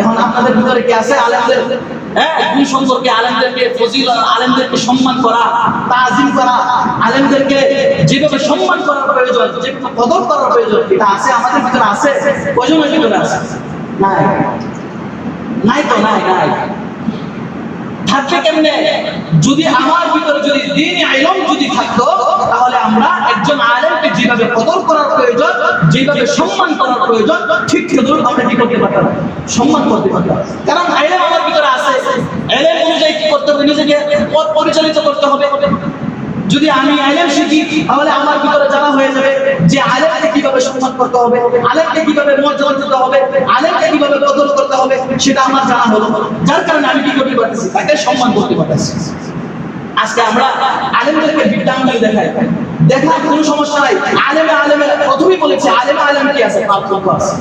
এখন আপনাদের ভিতরে কি আছে আলেমদের গুণ সম্পর্কে, আলেমদেরকে ফজিলত, আলেমদেরকে সম্মান করা, তাজিম করা, আলেমদেরকে যেভাবে সম্মান করার প্রয়োজন, যেভাবে কদর করার প্রয়োজন, এটা আছে আমাদের ভিতরে? আছে? কয়জনের ভিতরে আছে? নাই। নাই তো নাই। থাকবে কেমনে? যদি আমার ভিতরে যদি দ্বীনি ইলম যদি থাকতো, তাহলে আমরা একজন আলেমকে যেভাবে কদর করার প্রয়োজন, যেভাবে সম্মান করার প্রয়োজন, ঠিক সেভাবে আমরা কি করতে পারতাম? সম্মান করতে পারতাম। কারণ ইলম আমার ভিতরে আছে, ইলম অনুযায়ী কি করতে হবে? নিজেকে পথ পরিচালিত করতে হবে। যদি আমি ইলম শিখি, তাহলে আমার ভিতরে জানা হয়ে যাবে যে আলেমকে কিভাবে সম্মান করতে হবে, আলেমকে কিভাবে মর্যাদা দিতে হবে, আলেমকে কিভাবে কদর করতে হবে, সেটা আমার জানা হলো। যার কারণে আমি কি করতে পারতেছি? তাকে সম্মান করতে পারতেছি। আজকে আমরা আলেমদেরকে বিদ্যাঙ্গুলি দেখাই, দেখার কোনো সমস্যা নাই। আলেমের প্রথমেই বলেছে আলেম কি আছে? পার্থক্য আছে।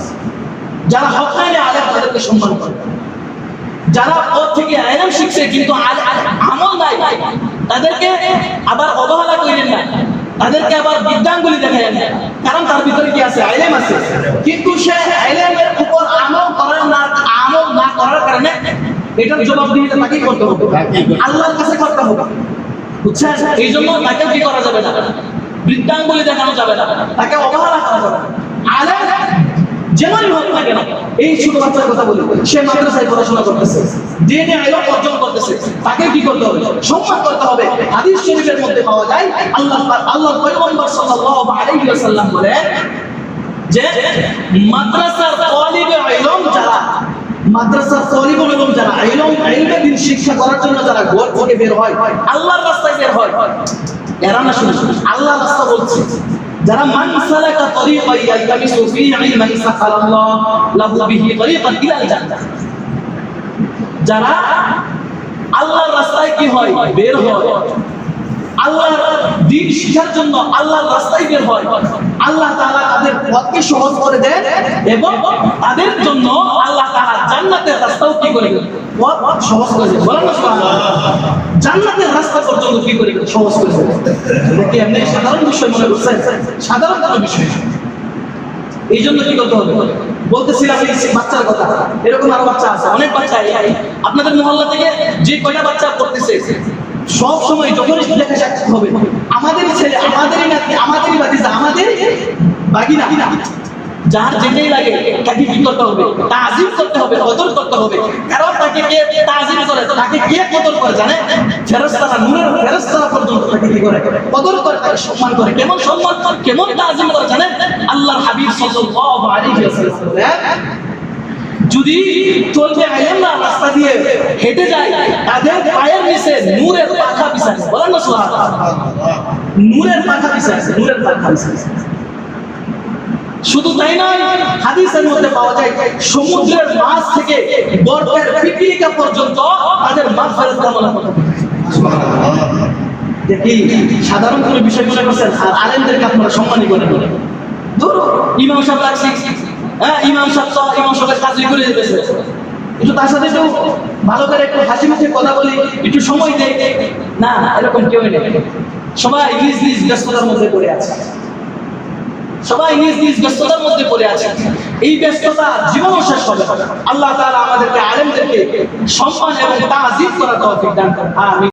যারা হকানি আলেম তাদেরকে সম্মান করে, যারা পথ থেকে ইলম শিখছে কিন্তু আমল নাই, তাদেরকে আবার অবহেলা করেন না, তাদেরকে আবার বিদ্যাঙ্গুলি দেখায় না। কারণ তার ভিতরে কি আছে? ইলম আছে, কিন্তু সে ইলমের উপর আমল না করার কারণে এটার জবাবদিহিতা তাকেই করতে হবে, আল্লাহর কাছে করতে হবে। বুঝছেন? এই জন্য তাকে কি করা যাবে না? বৃদ্ধাঙ্গুলি দেখানো যাবে না, তাকে অবহেলা করা যাবে না। আলেম যেমনই হোক না কেন, এই ছোট বাচ্চার কথা বলি, সে মাদ্রাসায় পড়াশোনা করতেছে, দ্বীনি ইলম অর্জন করতেছে, তাকে কি করতে হবে? সম্মান করতে হবে। হাদিস শরীফের মধ্যে পাওয়া যায় আল্লাহর পয়গম্বর সাল্লাল্লাহু আলাইহি ওয়াসাল্লাম বলেন যে মাদ্রাসার তালিবে ইলম যারা, মাদ্রাসার তালিবুল ইলম যারা ইলমে দ্বীন শিক্ষা করার জন্য যারা ঘর থেকে বের হয়, আল্লাহর রাস্তায় বের হয়, এরা না শুনুন আল্লাহর রাস্তা বলছে, যারা মান সালাকা তরিকান ইয়ালতামিসু ফীহি ইলমান সাখালাল্লাহু লাহু বিহি তরিকান ইলাল জান্নাহ, যারা আল্লাহর রাস্তায় কি হয়? বের হয়, আল্লাহর দ্বীন শিক্ষার জন্য আল্লাহর রাস্তায় বের হয়, আল্লাহ তাআলা তাদের পথকে সহজ করে দেন এবং তাদের জন্য আল্লাহ তাআলা জান্নাতের রাস্তাও কি করে দেন? পথ সহজ করে দেন। বলেন না সুবহানাল্লাহ। জান্নাতের রাস্তা পর্যন্ত কি করে সহজ করে দেন। এটা কি এমনি সাধারণ বিষয় মনে করছেন? সাধারণ কোনো বিষয়। এই জন্য কি করতে হবে? বলতেছিলাম এই বাচ্চার কথা, এরকম আরো বাচ্চা আছে, অনেক বাচ্চা আপনাদের মহল্লা থেকে যে কয়টা বাচ্চা পড়তেছে, সব সময় যখনই দেখা যাচ্ছে হবে আমাদেরই ছেলে, আমাদেরই নাতি, আমাদেরই ভাতিজা, আমাদেরই বাগিনা, যার যেটাই লাগে তাকে কি করতে হবে? তাজিম করতে হবে, কদর করতে হবে। কারণ তাকে কে তাজিম করে, তাকে কে কদর করে জানে? ফেরেশতারা, নূরের ফেরেশতারা পর্যন্ত তাকে কি করে? কদর করে, তাকে সম্মান করে। কেমন সম্মান, কেমন তাজিম করে জানেন? আল্লাহর হাবিব সাল্লাল্লাহু আলাইহি ওয়াসাল্লাম বলেন, যদি চলবে ইলম রাস্তা দিয়ে হেঁটে যায়, তাদের পায়ের নিচে নূরের পাখা বিছানো। বলেন না সুবহানাল্লাহ। নূরের পাখা বিছানো, নূরের পাখা বিছানো। শুধু তাই নয়, হাদিসের মধ্যে পাওয়া যায় সমুদ্রের মাছ থেকে বরফের পিপিলিকা পর্যন্ত তাদের মাগফিরাত কামনা করতে হবে। সুবহানাল্লাহ। দেখি সাধারণ কোনো বিষয় মনে করছেন, আর আলেমদেরকে আপনারা সম্মানই করেন। ধরো ইমাম সাহেব লাগছে, ইমাম সাহেবের কাজ করে দিতেছে, কিন্তু তার সাথে একটু ভালো করে একটু হাসি মুখে কথা বলি, একটু সময় দেয় না, এরকম কেউ নেই। সবাই নিজ নিজ ব্যস্ততার মধ্যে পড়ে আছে, সবাই নিজ নিজ ব্যস্ততার মধ্যে পড়ে আছে। এই ব্যস্ততা জীবনও শেষ হবে। আল্লাহ তাআলা আমাদেরকে আলেমদেরকে সম্মান এবং তাজিম করার তৌফিক দান করেন। আমিন।